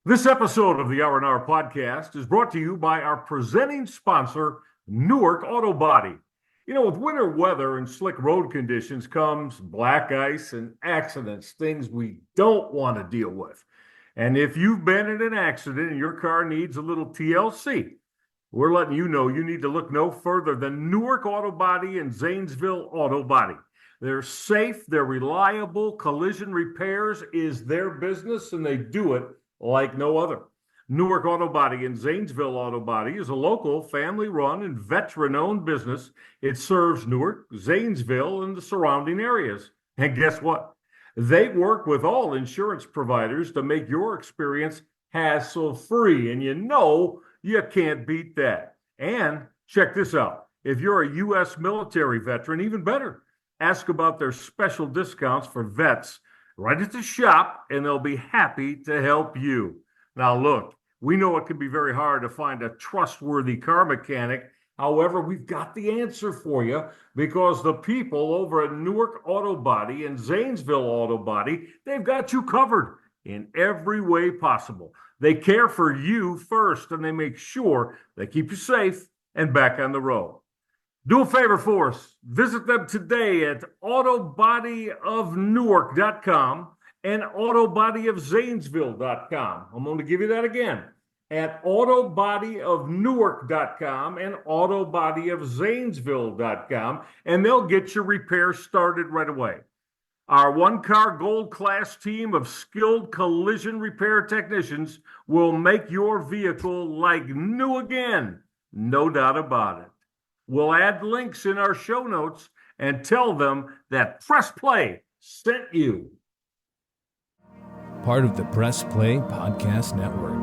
This episode of the R&R podcast is brought to you by our presenting sponsor, Newark Auto Body. With winter weather and slick road conditions comes black ice and accidents, things we don't want to deal with. And if you've been in an accident and your car needs a little TLC, we're letting you know you need to look no further than Newark Auto Body and Zanesville Auto Body. They're safe, they're reliable, collision repairs is their business, and they do it like no other. Newark Auto Body and Zanesville Auto Body is a local, family-run, and veteran-owned business. It serves Newark, Zanesville, and the surrounding areas. And guess what? They work with all insurance providers to make your experience hassle-free, and you can't beat that. And check this out. If you're a U.S. military veteran, even better. Ask about their special discounts for vets right at the shop, and they'll be happy to help you. Now, look, we know it can be very hard to find a trustworthy car mechanic. However, we've got the answer for you because the people over at Newark Auto Body and Zanesville Auto Body, they've got you covered in every way possible. They care for you first, and they make sure they keep you safe and back on the road. Do a favor for us. Visit them today at autobodyofnewark.com and autobodyofzanesville.com. I'm going to give you that again. At autobodyofnewark.com and autobodyofzanesville.com, and they'll get your repair started right away. Our one-car gold class team of skilled collision repair technicians will make your vehicle like new again. No doubt about it. We'll add links in our show notes and tell them that Press Play sent you. Part of the Press Play Podcast Network.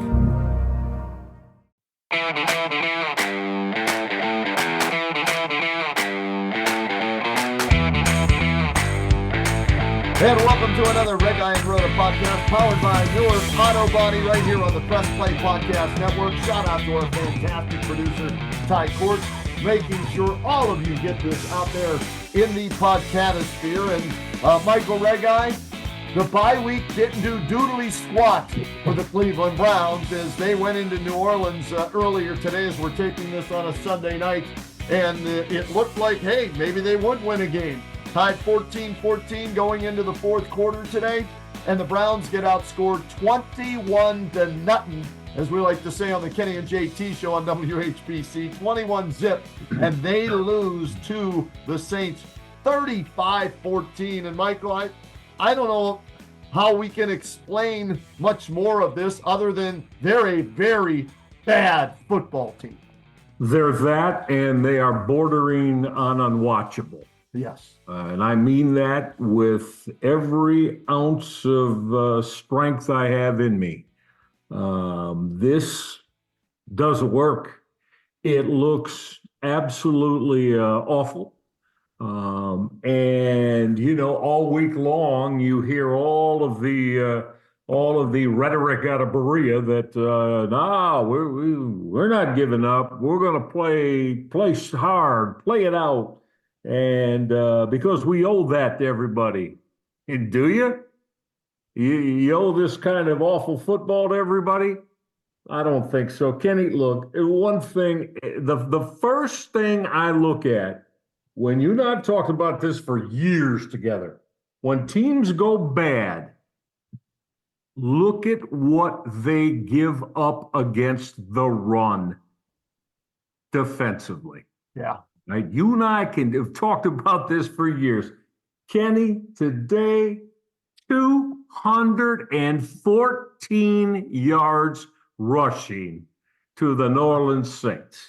And welcome to another Reghi and Roda podcast powered by Newark Auto Body right here on the Press Play Podcast Network. Shout out to our fantastic producer, Cordts, making sure all of you get this out there in the podcatosphere. And Michael Reghi, the bye week didn't do doodly squat for the Cleveland Browns as they went into New Orleans earlier today as we're taping this on a Sunday night. And it looked like, hey, maybe they would win a game. Tied 14-14 going into the fourth quarter today. And the Browns get outscored 21-0, as we like to say on the Kenny and JT show on WHBC, 21-zip. And they lose to the Saints 35-14. And Michael, I don't know how we can explain much more of this other than they're a very bad football team. They're that, and they are bordering on unwatchable. Yes. And I mean that with every ounce of strength I have in me. This doesn't work. It looks absolutely awful. And all week long you hear all of the rhetoric out of Berea that we're not giving up. We're going to play hard, play it out. And because we owe that to everybody. And do you? You owe this kind of awful football to everybody? I don't think so. Kenny, look, one thing, the first thing I look at when you and I have talked about this for years together, when teams go bad, look at what they give up against the run defensively. Yeah. Right? You and I have talked about this for years. Kenny, today, 214 yards rushing to the New Orleans Saints.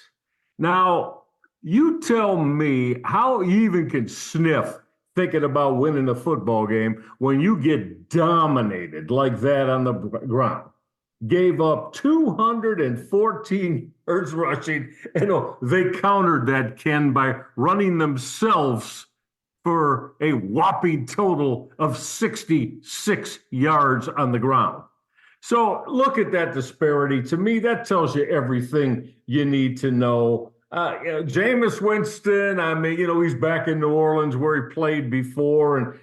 Now, you tell me how you even can sniff thinking about winning a football game when you get dominated like that on the ground. Gave up 214 yards rushing. They countered that, Ken, by running themselves for a whopping total of 66 yards on the ground. So look at that disparity. To me, that tells you everything you need to know. Jameis Winston, he's back in New Orleans where he played before, and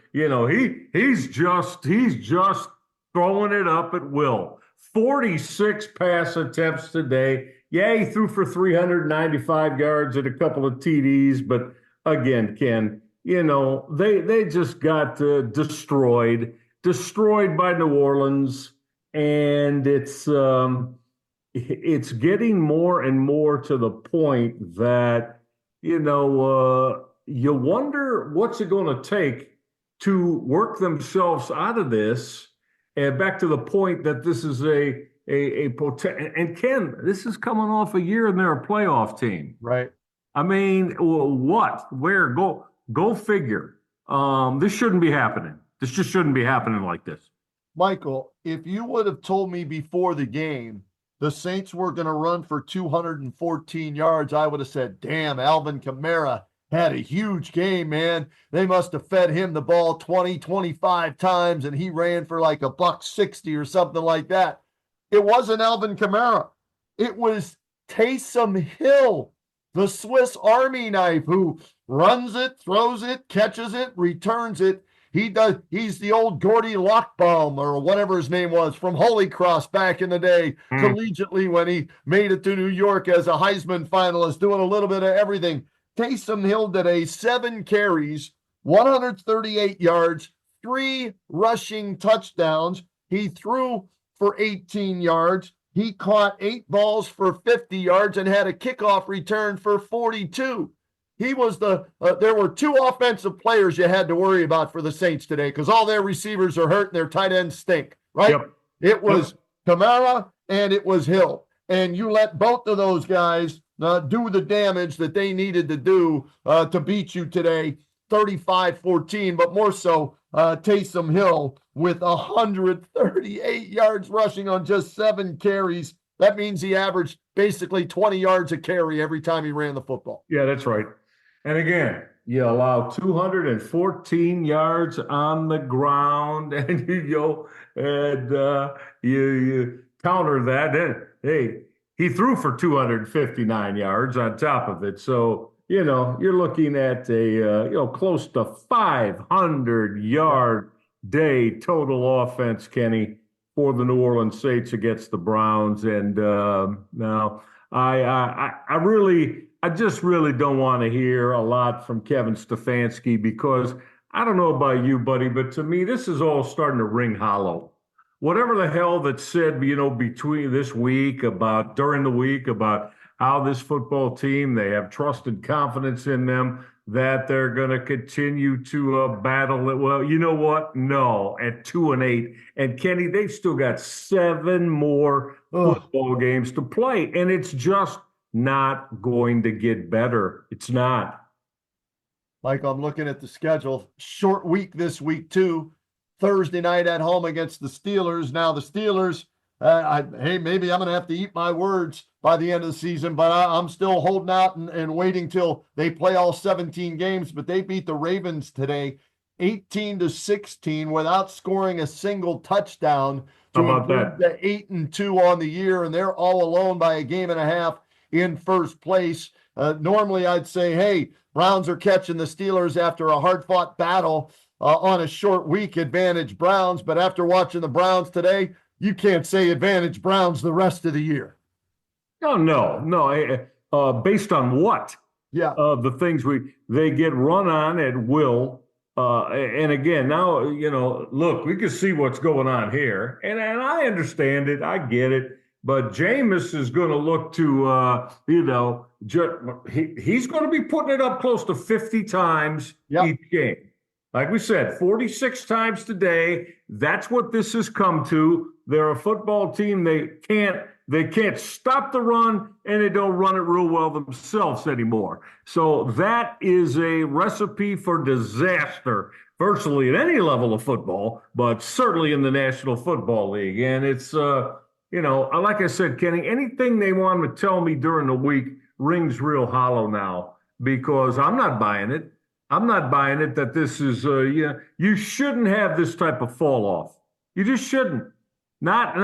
he's just throwing it up at will. 46 pass attempts today. Yeah, he threw for 395 yards and a couple of TDs, but again, Ken, they just got destroyed by New Orleans, and it's getting more and more to the point that you wonder what's it going to take to work themselves out of this. And back to the point that this is a potential. And Ken, this is coming off a year and they're a playoff team. Right. I mean, what? Where? Go figure. This shouldn't be happening. This just shouldn't be happening like this. Michael, if you would have told me before the game the Saints were going to run for 214 yards, I would have said, damn, Alvin Kamara had a huge game, man. They must have fed him the ball 20, 25 times, and he ran for like $160 or something like that. It wasn't Alvin Kamara. It was Taysom Hill, the Swiss Army knife, who runs it, throws it, catches it, returns it. He's the old Gordy Lockbaum or whatever his name was from Holy Cross back in the day, collegiately when he made it to New York as a Heisman finalist, doing a little bit of everything. Taysom Hill did 7 carries, 138 yards, 3 rushing touchdowns. He threw for 18 yards. He caught 8 balls for 50 yards and had a kickoff return for 42. He was there were 2 offensive players you had to worry about for the Saints today because all their receivers are hurt and their tight ends stink, right? Yep. It was Kamara and it was Hill. And you let both of those guys do the damage that they needed to do to beat you today, 35-14, but more so Taysom Hill with 138 yards rushing on just 7 carries. That means he averaged basically 20 yards a carry every time he ran the football. Yeah, that's right. And again, you allow 214 yards on the ground, and you counter that. And hey, he threw for 259 yards on top of it. So, you're looking at a close to 500 yard day total offense, Kenny, for the New Orleans Saints against the Browns. And now I just really don't want to hear a lot from Kevin Stefanski because I don't know about you, buddy, but to me, this is all starting to ring hollow. Whatever the hell that's said, between this week during the week about how this football team, they have trust and confidence in them, that they're going to continue to battle it. Well, you know what? No, at 2-8. And Kenny, they've still got 7 more football games to play. And it's just not going to get better. It's not. Michael, I'm looking at the schedule. Short week this week, too. Thursday night at home against the Steelers. Now, the Steelers, maybe I'm going to have to eat my words by the end of the season, but I'm still holding out and waiting till they play all 17 games. But they beat the Ravens today 18-16 without scoring a single touchdown to improve to 8-2 on the year, and they're all alone by a game and a half in first place. Normally, I'd say, hey, Browns are catching the Steelers after a hard-fought battle on a short week, advantage Browns. But after watching the Browns today, you can't say advantage Browns the rest of the year. Oh, no. Based on what? Yeah. The things they get run on at will. And again, now, look, we can see what's going on here. And I understand it. I get it. But Jameis is going to look to, he's going to be putting it up close to 50 times each game. Like we said, 46 times today. That's what this has come to. They're a football team. They can't stop the run, and they don't run it real well themselves anymore. So that is a recipe for disaster, virtually at any level of football, but certainly in the National Football League. And it's, like I said, Kenny, anything they want to tell me during the week rings real hollow now because I'm not buying it. I'm not buying it that this is, you shouldn't have this type of fall off. You just shouldn't. Not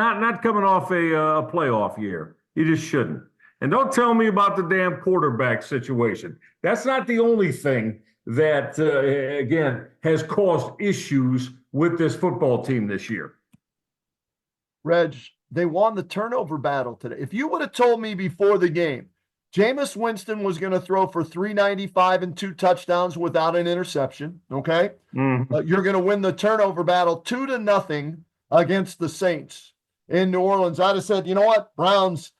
coming off a playoff year. You just shouldn't. And don't tell me about the damn quarterback situation. That's not the only thing that, again, has caused issues with this football team this year. Reg, they won the turnover battle today. If you would have told me before the game, Jameis Winston was going to throw for 395 and 2 touchdowns without an interception, okay? You're going to win the turnover battle 2-0 against the Saints in New Orleans. I'd have said, you know what? Browns,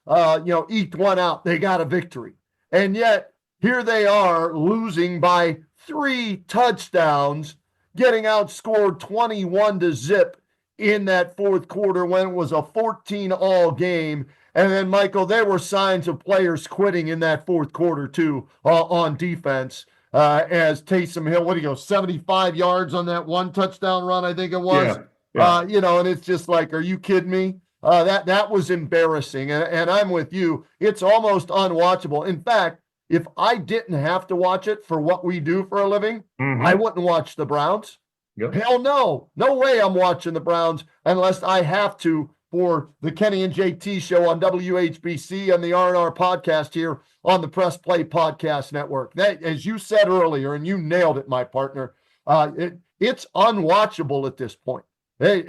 eked one out. They got a victory. And yet, here they are losing by 3 touchdowns, getting outscored 21-0 in that fourth quarter when it was a 14-all game. And then, Michael, there were signs of players quitting in that fourth quarter, too, on defense. As Taysom Hill, 75 yards on that 1 touchdown run, I think it was. Yeah. And it's just like, are you kidding me? That was embarrassing. And I'm with you. It's almost unwatchable. In fact, if I didn't have to watch it for what we do for a living, I wouldn't watch the Browns. Yep. Hell no. No way I'm watching the Browns unless I have to for the Kenny and JT show on WHBC and the R&R podcast here on the Press Play Podcast Network. That, as you said earlier, and you nailed it, my partner, it's unwatchable at this point. Hey,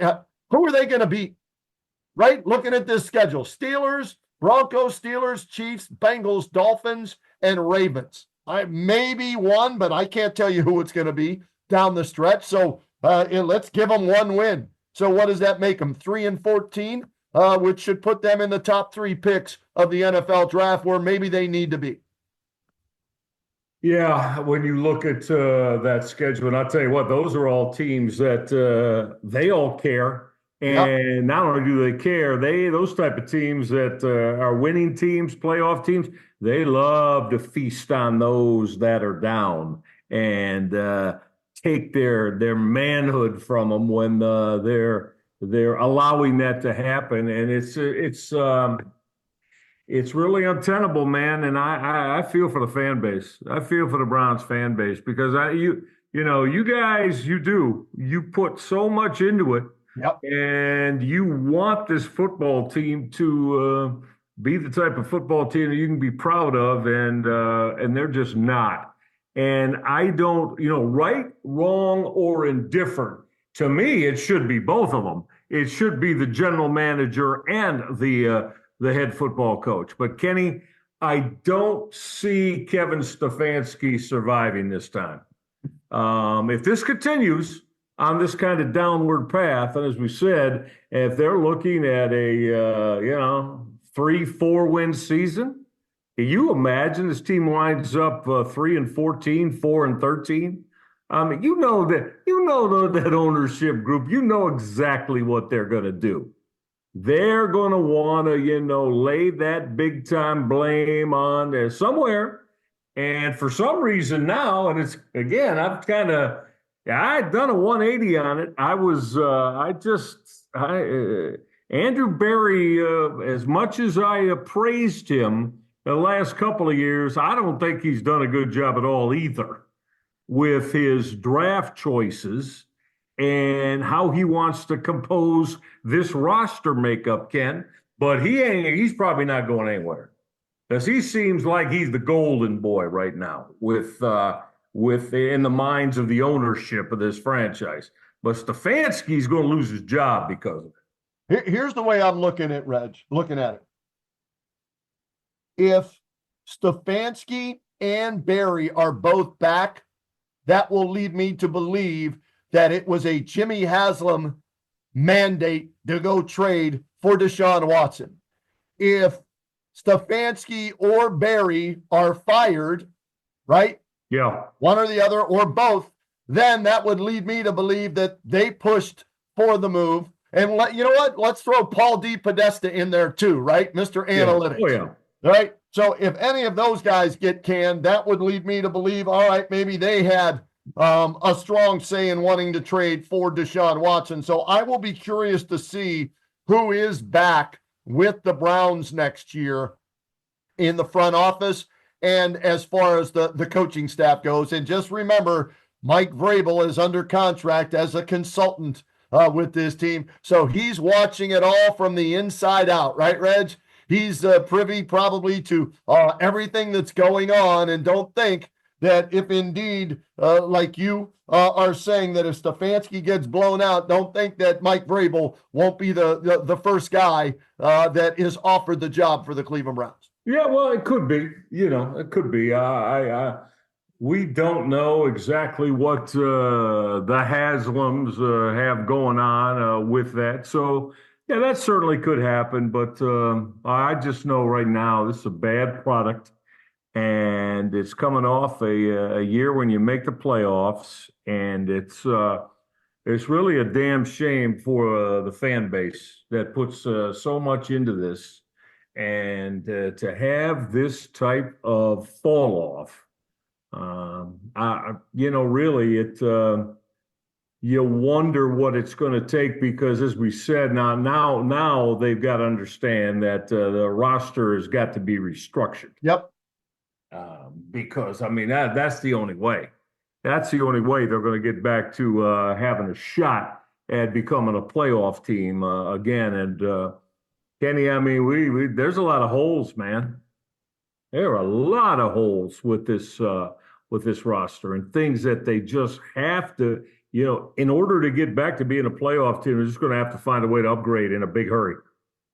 who are they going to beat? Right? Looking at this schedule, Steelers, Broncos, Steelers, Chiefs, Bengals, Dolphins, and Ravens. Maybe one, but I can't tell you who it's going to be down the stretch. So let's give them one win. So what does that make them? 3-14, which should put them in the top 3 picks of the NFL draft where maybe they need to be. Yeah, when you look at that schedule, and I'll tell you what, those are all teams that they all care. And not only do they care, those type of teams that are winning teams, playoff teams, they love to feast on those that are down and take their manhood from them when they're allowing that to happen. And it's really untenable, man. And I feel for the fan base. I feel for the Browns fan base because you guys, you put so much into it. Yep. And you want this football team to be the type of football team that you can be proud of, and they're just not. And I don't, right, wrong, or indifferent. To me, it should be both of them. It should be the general manager and the head football coach. But Kenny, I don't see Kevin Stefanski surviving this time. If this continues on this kind of downward path, and as we said, if they're looking at a 3-4 win season, can you imagine this team winds up 3-14, 4-13? You know that ownership group, exactly what they're going to do. They're going to want to, lay that big time blame on somewhere. And for some reason now, and it's, again, I'd done a 180 on it. Andrew Berry, as much as I praised him the last couple of years, I don't think he's done a good job at all either with his draft choices and how he wants to compose this roster makeup, Ken. But he's probably not going anywhere because he seems like he's the golden boy right now in the minds of the ownership of this franchise. But Stefanski's going to lose his job because of it. Here's the way I'm looking at it. If Stefanski and Barry are both back, that will lead me to believe that it was a Jimmy Haslam mandate to go trade for Deshaun Watson. If Stefanski or Barry are fired, right? Yeah. One or the other, or both, then that would lead me to believe that they pushed for the move. And you know what? Let's throw Paul D. Podesta in there too, right? Mr. Analytics. Oh, yeah. Right? So if any of those guys get canned, that would lead me to believe, all right, maybe they had a strong say in wanting to trade for Deshaun Watson. So I will be curious to see who is back with the Browns next year in the front office and as far as the coaching staff goes. And just remember, Mike Vrabel is under contract as a consultant with this team. So he's watching it all from the inside out, right, Reg? He's privy probably to everything that's going on. And don't think that if indeed, like you are saying, that if Stefanski gets blown out, don't think that Mike Vrabel won't be the first guy that is offered the job for the Cleveland Browns. Yeah, well, it could be. It could be. We don't know exactly what the Haslams have going on with that. So, yeah, that certainly could happen. But I just know right now this is a bad product, and it's coming off a year when you make the playoffs, and it's really a damn shame for the fan base that puts so much into this, and to have this type of fall off. Really, you wonder what it's going to take because, as we said, now they've got to understand that the roster has got to be restructured. Yep. Because I mean that's the only way. That's the only way they're going to get back to having a shot at becoming a playoff team again. And Kenny, I mean, we there's a lot of holes, man. There are a lot of holes with this roster and things that they just have to, in order to get back to being a playoff team, they're just going to have to find a way to upgrade in a big hurry.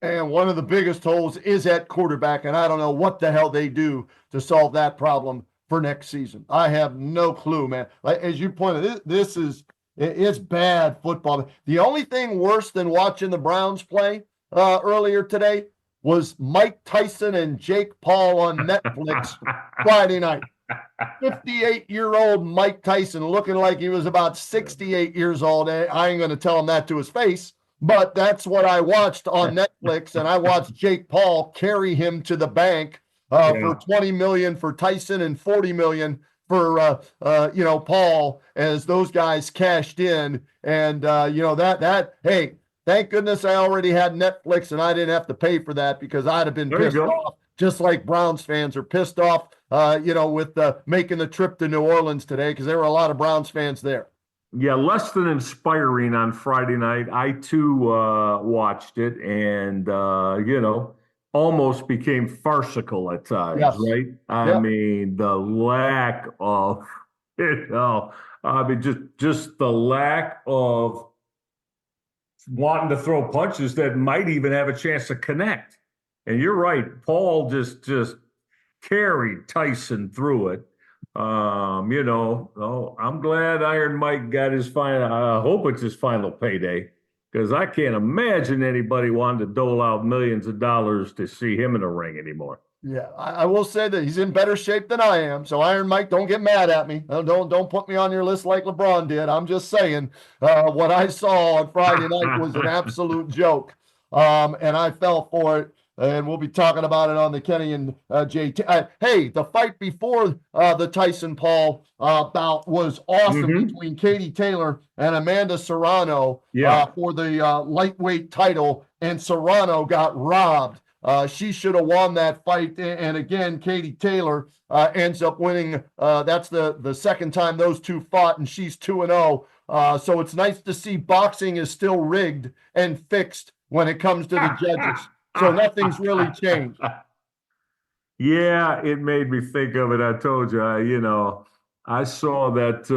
And one of the biggest holes is at quarterback, and I don't know what the hell they do to solve that problem for next season. I have no clue, man. Like, as you pointed out, it's bad football. The only thing worse than watching the Browns play earlier today was Mike Tyson and Jake Paul on Netflix Friday night. 58-year-old Mike Tyson looking like he was about 68 years old. I ain't going to tell him that to his face, but that's what I watched on Netflix, and I watched Jake Paul carry him to the bank for $20 million for Tyson and $40 million for Paul, as those guys cashed in. And hey, thank goodness I already had Netflix and I didn't have to pay for that, because I'd have been pissed off, just like Browns fans are pissed off, with making the trip to New Orleans today, because there were a lot of Browns fans there. Yeah, less than inspiring on Friday night. I too watched it, and almost became farcical at times. Yes. Right? I mean, the lack of, just the lack of wanting to throw punches that might even have a chance to connect. And you're right, Paul just carried Tyson through it. I'm glad Iron Mike got his final. I hope it's his final payday, because I can't imagine anybody wanting to dole out millions of dollars to see him in the ring anymore. Yeah, I will say that he's in better shape than I am. So Iron Mike, don't get mad at me. Don't put me on your list like LeBron did. I'm just saying what I saw on Friday night was an absolute joke, and I fell for it. And we'll be talking about it on the Kenny and JT. Hey, the fight before the Tyson Paul bout was awesome between Katie Taylor and Amanda Serrano for the lightweight title, and Serrano got robbed. She should have won that fight. And again, Katie Taylor ends up winning. That's the second time those two fought, and she's 2-0. So it's nice to see boxing is still rigged and fixed when it comes to the judges. So nothing's really changed. Yeah, it made me think of it. I told you, I saw that,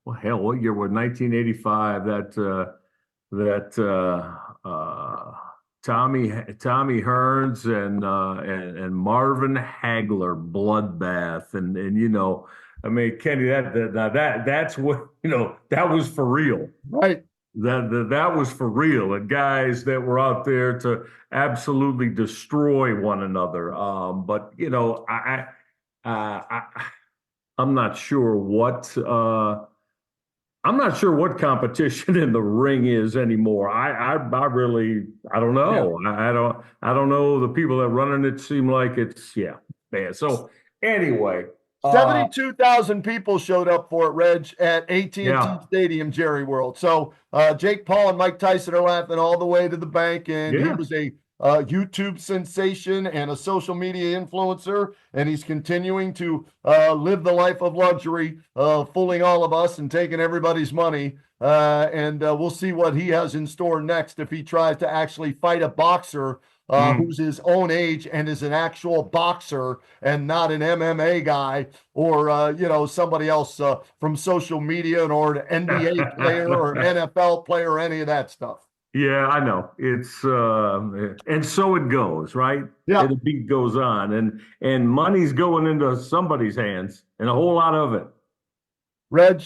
what year was 1985, Tommy Hearns and Marvin Hagler bloodbath. And I mean, Kenny, that's what, that was for real. Right. That was for real, and guys that were out there to absolutely destroy one another. But I'm not sure what competition in the ring is anymore. I really don't know. Yeah. I don't know. The people that running it seem like it's bad. So anyway. 72,000 people showed up for it, Reg, at AT&T Stadium, Jerry World. So Jake Paul and Mike Tyson are laughing all the way to the bank, and he was a YouTube sensation and a social media influencer, and he's continuing to live the life of luxury, fooling all of us and taking everybody's money. And we'll see what he has in store next if he tries to actually fight a boxer who's his own age and is an actual boxer and not an MMA guy or, somebody else from social media or an NBA player or NFL player or any of that stuff. Yeah, I know. It's and so it goes, right? Yeah. The beat goes on, and money's going into somebody's hands, and a whole lot of it. Reg,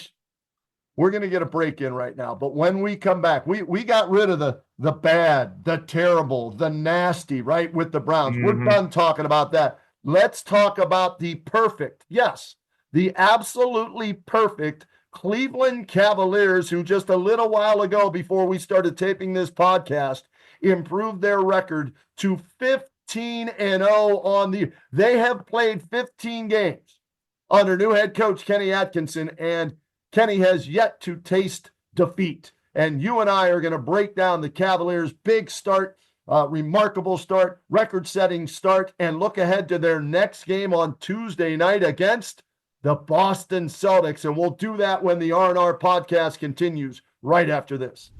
we're going to get a break in right now, but when we come back, we got rid of the bad, the terrible, the nasty, right, with the Browns. We're done talking about that. Let's talk about the perfect, yes, the absolutely perfect Cleveland Cavaliers, who just a little while ago, before we started taping this podcast, improved their record to 15-0 on they have played 15 games under new head coach Kenny Atkinson, and Kenny has yet to taste defeat. And you and I are going to break down the Cavaliers' big start, remarkable start, record-setting start, and look ahead to their next game on Tuesday night against the Boston Celtics. And we'll do that when the R&R podcast continues right after this.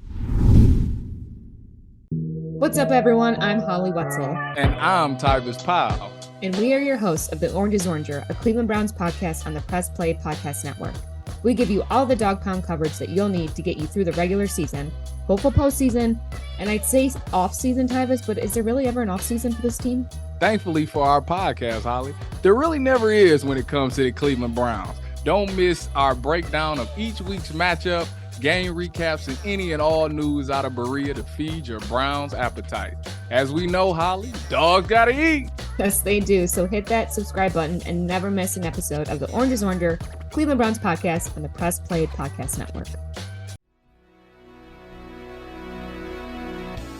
What's up, everyone? I'm Holly Wetzel. And I'm Tyrus Powell. And we are your hosts of The Orange is Oranger, a Cleveland Browns podcast on the Press Play Podcast Network. We give you all the dog pound coverage that you'll need to get you through the regular season, hopeful postseason, and I'd say off-season, Tyrus, but is there really ever an off-season for this team? Thankfully for our podcast, Holly, there really never is when it comes to the Cleveland Browns. Don't miss our breakdown of each week's matchup, game recaps, and any and all news out of Berea to feed your Browns appetite. As we know, Holly, dogs gotta eat. Yes, they do. So hit that subscribe button and never miss an episode of the Orange is Oranger, Cleveland Browns podcast on the Press Play Podcast Network.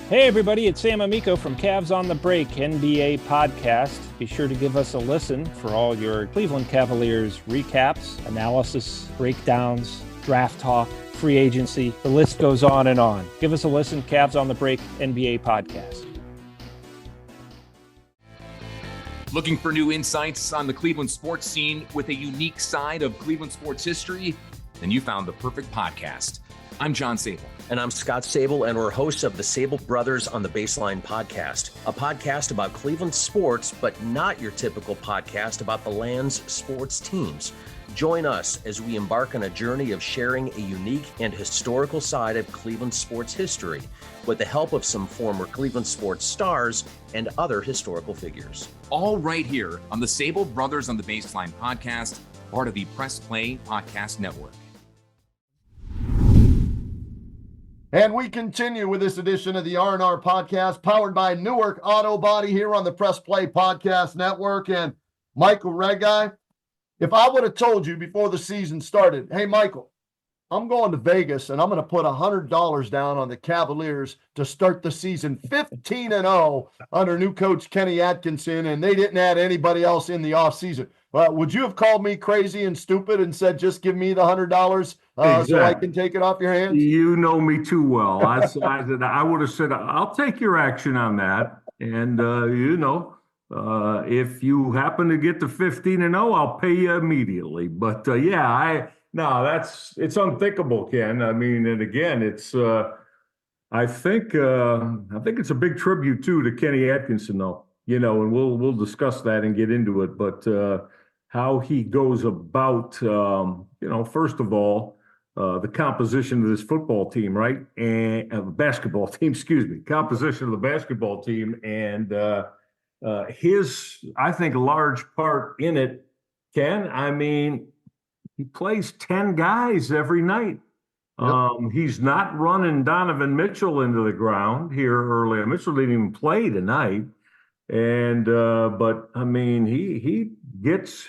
Hey everybody, it's Sam Amico from Cavs on the Break NBA podcast. Be sure to give us a listen for all your Cleveland Cavaliers recaps, analysis, breakdowns, draft talk, free agency. The list goes on and on. Give us a listen, Cavs on the Break NBA podcast. Looking for new insights on the Cleveland sports scene with a unique side of Cleveland sports history? Then you found the perfect podcast. I'm John Sable. And I'm Scott Sable, and we're hosts of the Sable Brothers on the Baseline podcast, a podcast about Cleveland sports, but not your typical podcast about the land's sports teams. Join us as we embark on a journey of sharing a unique and historical side of Cleveland sports history with the help of some former Cleveland sports stars and other historical figures. All right here on the Sable Brothers on the Baseline podcast, part of the Press Play Podcast Network. And we continue with this edition of the R&R podcast, powered by Newark Auto Body here on the Press Play Podcast Network. And Michael Reghi, if I would have told you before the season started, hey, Michael, I'm going to Vegas and I'm going to put $100 down on the Cavaliers to start the season 15-0 under new coach Kenny Atkinson, and they didn't add anybody else in the offseason. Would you have called me crazy and stupid and said, just give me the $100 so I can take it off your hands? You know me too well. I would have said, I'll take your action on that. And, if you happen to get to 15-0, I'll pay you immediately. But, it's unthinkable, Ken. I mean, and again, it's I think it's a big tribute, too, to Kenny Atkinson, though, and we'll discuss that and get into it. But how he goes about, first of all, the composition of this football team, right? And basketball team, composition of the basketball team, and his, I think, large part in it, Ken. I mean, he plays 10 guys every night. Yep. He's not running Donovan Mitchell into the ground here early. Mitchell didn't even play tonight. And but I mean, he gets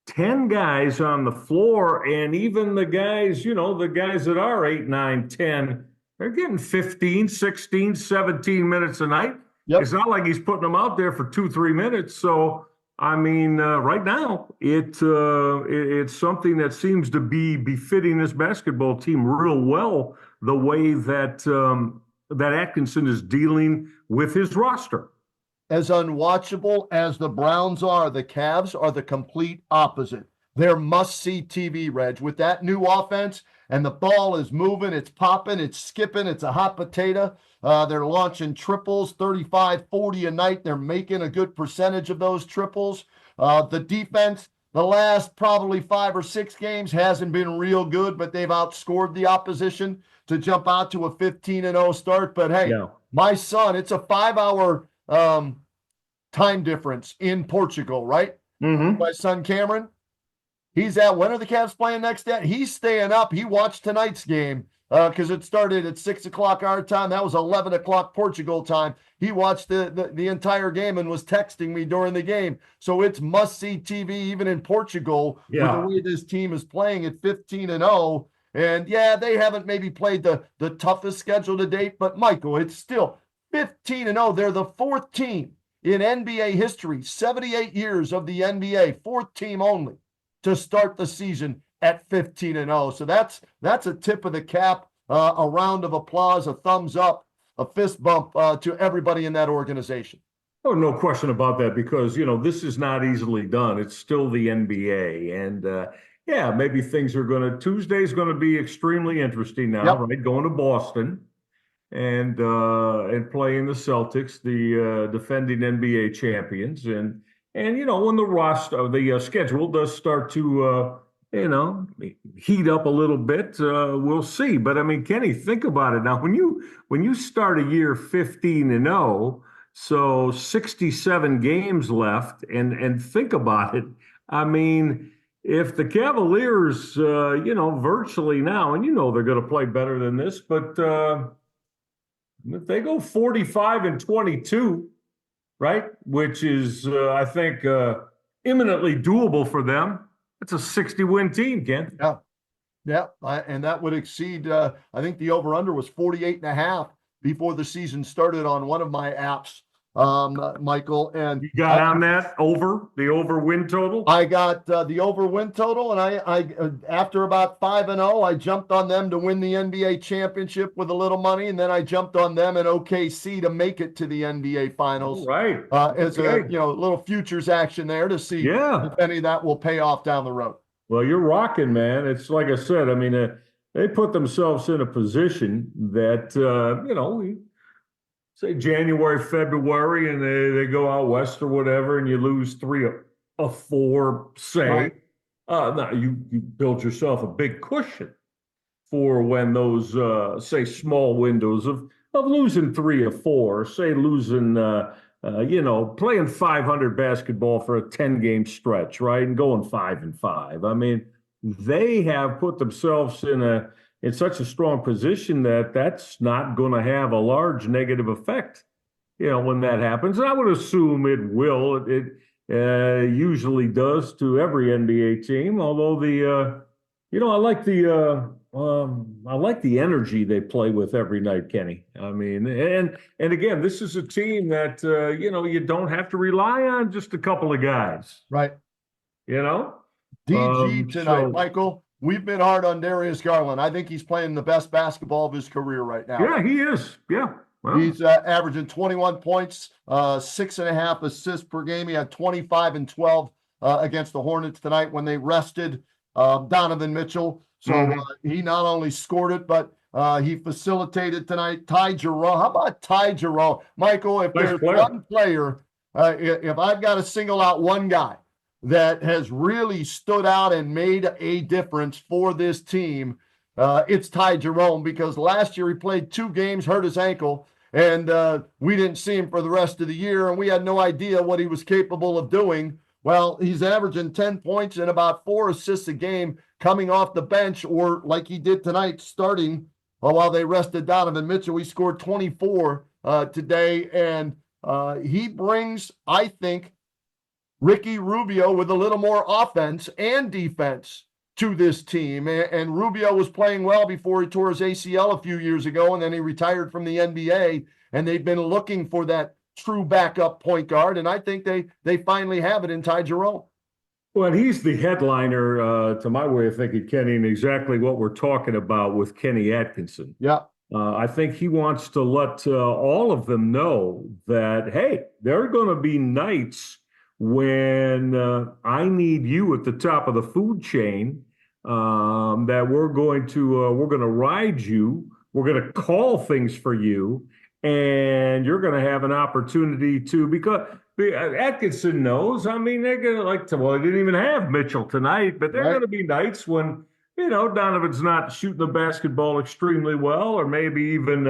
10 guys on the floor, and even the guys, the guys that are 8, 9, 10, they're getting 15, 16, 17 minutes a night. Yep. It's not like he's putting them out there for 2-3 minutes. So, I mean, right now, it's something that seems to be befitting this basketball team real well, the way that that Atkinson is dealing with his roster. As unwatchable as the Browns are, the Cavs are the complete opposite. They're must-see TV, Reg. With that new offense, and the ball is moving, it's popping, it's skipping, it's a hot potato. They're launching triples, 35, 40 a night. They're making a good percentage of those triples. The defense, the last probably 5 or 6 games hasn't been real good, but they've outscored the opposition to jump out to a 15-0 start. But hey, my son, it's a 5-hour time difference in Portugal, right? Mm-hmm. My son Cameron, he's at, when are the Cavs playing next day? He's staying up. He watched tonight's game because it started at 6 o'clock our time. That was 11 o'clock Portugal time. He watched the entire game and was texting me during the game. So it's must-see TV even in Portugal with the way this team is playing at 15-0. And yeah, they haven't maybe played the toughest schedule to date, but Michael, it's still 15-0. They're the 4th team in NBA history, 78 years of the NBA, 4th team only to start the season at 15-0. So that's a tip of the cap, a round of applause, a thumbs up, a fist bump to everybody in that organization. Oh, no question about that, because, this is not easily done. It's still the NBA. And, maybe Tuesday's going to be extremely interesting now, right? Going to Boston and playing the Celtics, the defending NBA champions. And when the schedule does start to, heat up a little bit, we'll see. But I mean, Kenny, think about it now. When you start a year 15-0, so 67 games left, and think about it. I mean, if the Cavaliers, virtually now, and they're going to play better than this, but if they go 45-22, right, which is, I think, imminently doable for them, it's a 60-win team, Ken. Yeah, and that would exceed, I think the over-under was 48.5 before the season started on one of my apps, Michael. And you got on that the over win total? I got the over win total, and I after about 5-0, I jumped on them to win the NBA championship with a little money, and then I jumped on them in OKC to make it to the NBA finals. All right. As a little futures action there to see if any of that will pay off down the road. Well, you're rocking, man. It's like I said, I mean, they put themselves in a position that, say January, February, and they go out west or whatever, and you lose 3 of 4, say. Right. Now you build yourself a big cushion for when those, say, small windows of losing 3 of 4, say losing, playing 500 basketball for a 10-game stretch, right, and going 5-5. I mean, they have put themselves in such a strong position that that's not going to have a large negative effect, when that happens. And I would assume it will. It usually does to every NBA team. Although I like the energy they play with every night, Kenny. I mean, and again, this is a team that you don't have to rely on just a couple of guys, right? DG tonight, Michael. We've been hard on Darius Garland. I think he's playing the best basketball of his career right now. Yeah, he is. Yeah. Well, he's averaging 21 points, 6.5 assists per game. He had 25 and 12 against the Hornets tonight when they rested Donovan Mitchell. So he not only scored it, but he facilitated tonight. Ty Jerome. How about Ty Jerome? Michael, if there's one player, if I've got to single out one guy that has really stood out and made a difference for this team, it's Ty Jerome, because last year he played 2 games, hurt his ankle, and we didn't see him for the rest of the year, and we had no idea what he was capable of doing. Well, he's averaging 10 points and about 4 assists a game coming off the bench, or like he did tonight, starting while they rested Donovan Mitchell. He scored 24 today, and he brings, I think, Ricky Rubio with a little more offense and defense to this team. And Rubio was playing well before he tore his ACL a few years ago, and then he retired from the NBA, and they've been looking for that true backup point guard, and I think they finally have it in Ty Jerome. Well, he's the headliner, to my way of thinking, Kenny, and exactly what we're talking about with Kenny Atkinson. Yeah. I think he wants to let all of them know that, hey, there are going to be nights when I need you at the top of the food chain, that we're going to ride you, we're going to call things for you, and you're going to have an opportunity to, because Atkinson knows. I mean, they're going to well, they didn't even have Mitchell tonight, but there are Right. going to be nights when, Donovan's not shooting the basketball extremely well, or maybe even,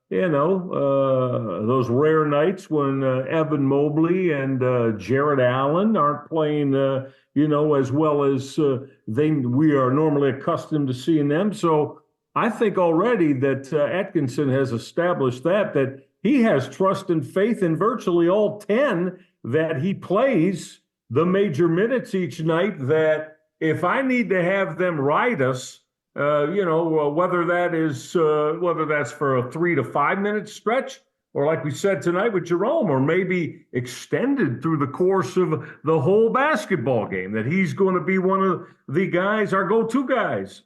those rare nights when Evan Mobley and Jared Allen aren't playing, as well as we are normally accustomed to seeing them. So I think already that Atkinson has established that he has trust and faith in virtually all 10 that he plays the major minutes each night, that if I need to have them ride us, whether that's for a 3 to 5 minute stretch, or like we said tonight with Jerome, or maybe extended through the course of the whole basketball game, that he's going to be one of the guys, our go-to guys.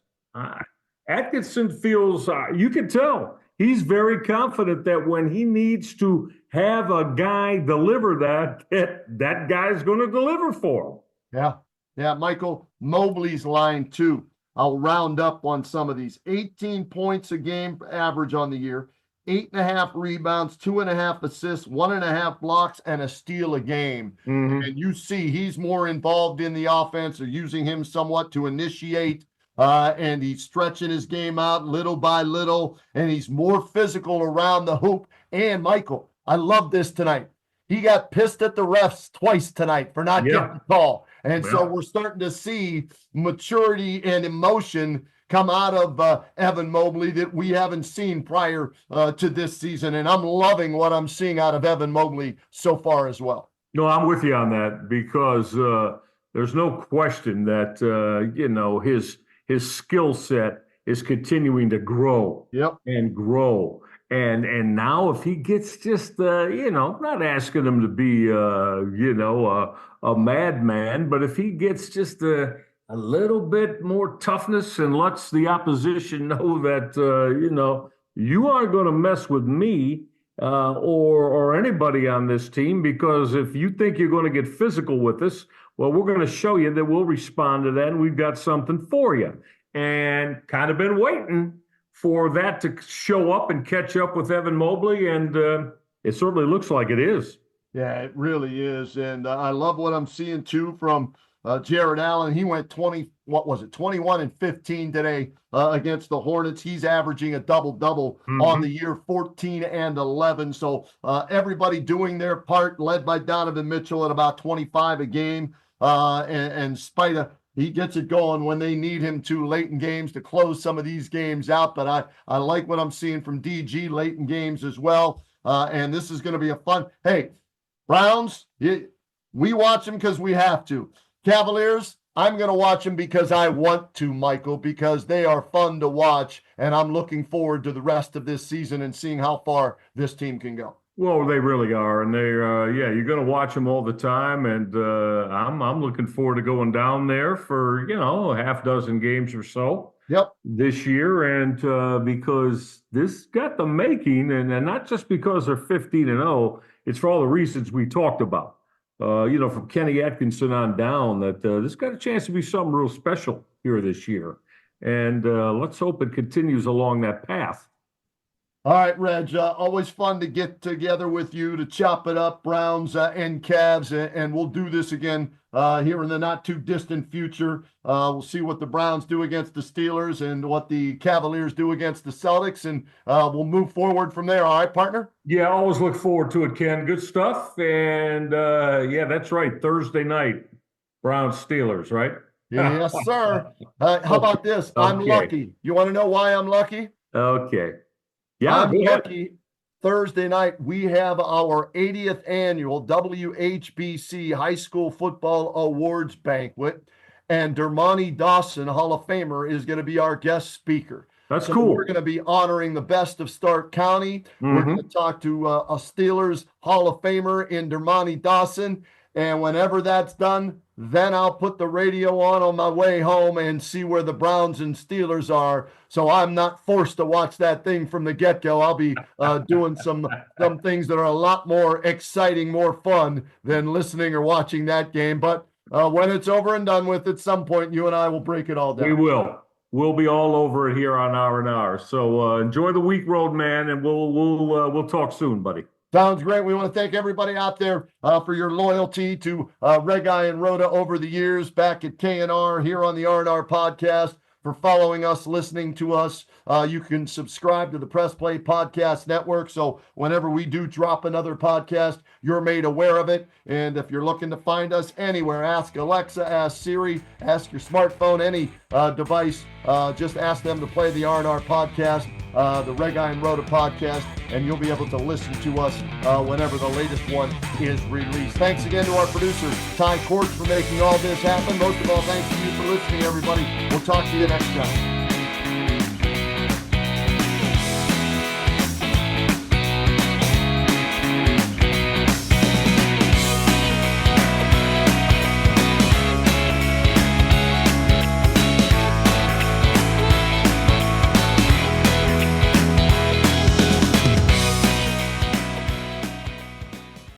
Atkinson feels, you can tell, he's very confident that when he needs to have a guy deliver that guy's going to deliver for him. Yeah, Michael, Mobley's line too. I'll round up on some of these. 18 points a game average on the year, 8.5 rebounds, 2.5 assists, 1.5 blocks, and a steal a game. Mm-hmm. And you see he's more involved in the offense. They're using him somewhat to initiate, and he's stretching his game out little by little, and he's more physical around the hoop. And Michael, I love this tonight. He got pissed at the refs twice tonight for not getting the call. And so we're starting to see maturity and emotion come out of Evan Mobley that we haven't seen prior to this season. And I'm loving what I'm seeing out of Evan Mobley so far as well. No, I'm with you on that, because there's no question that, his skill set is continuing to grow and grow. And now if he gets just, not asking him to be, a madman, but if he gets just a little bit more toughness and lets the opposition know that, you aren't going to mess with me or anybody on this team, because if you think you're going to get physical with us, well, we're going to show you that we'll respond to that, and we've got something for you. And kind of been waiting for that to show up and catch up with Evan Mobley, and it certainly looks like it is. Yeah, it really is. And I love what I'm seeing too from Jared Allen. He went 21 and 15 today against the Hornets. He's averaging a double-double on the year, 14 and 11. So everybody doing their part, led by Donovan Mitchell at about 25 a game. And Spida, he gets it going when they need him to late in games to close some of these games out. But I like what I'm seeing from DG late in games as well. And this is going to be a fun. Hey, Browns, we watch them because we have to. Cavaliers, I'm going to watch them because I want to, Michael, because they are fun to watch. And I'm looking forward to the rest of this season and seeing how far this team can go. Well, they really are, and you're going to watch them all the time, and I'm looking forward to going down there for a half dozen games or so. This year, and because this got the making, and not just because they're 15-0, it's for all the reasons we talked about. From Kenny Atkinson on down, that this got a chance to be something real special here this year, and let's hope it continues along that path. All right, Reg, always fun to get together with you to chop it up, Browns and Cavs, and we'll do this again here in the not-too-distant future. We'll see what the Browns do against the Steelers and what the Cavaliers do against the Celtics, and we'll move forward from there. All right, partner? Yeah, I always look forward to it, Ken. Good stuff, and that's right, Thursday night, Browns-Steelers, right? Yes, sir. How about this? I'm lucky. You want to know why I'm lucky? Okay. Yeah, I'm lucky. Thursday night, we have our 80th annual WHBC High School Football Awards Banquet, and Dermontti Dawson, Hall of Famer, is going to be our guest speaker. That's cool. We're going to be honoring the best of Stark County. We're going to talk to a Steelers Hall of Famer in Dermontti Dawson, And whenever that's done, then I'll put the radio on my way home and see where the Browns and Steelers are. So I'm not forced to watch that thing from the get-go. I'll be doing some things that are a lot more exciting, more fun than listening or watching that game. But when it's over and done with, at some point, you and I will break it all down. We will. We'll be all over it here on R&R. So enjoy the week, road man, and we'll talk soon, buddy. Sounds great. We want to thank everybody out there for your loyalty to Reghi and Roda over the years back at KNR here on the R&R podcast, for following us, listening to us. You can subscribe to the Press Play Podcast Network, so whenever we do drop another podcast, you're made aware of it. And if you're looking to find us anywhere, ask Alexa, ask Siri, ask your smartphone, any device. Just ask them to play the R&R podcast, the Reghi and Roda podcast, and you'll be able to listen to us whenever the latest one is released. Thanks again to our producer, Ty Cordts, for making all this happen. Most of all, thanks to you for listening, everybody. We'll talk to you next time.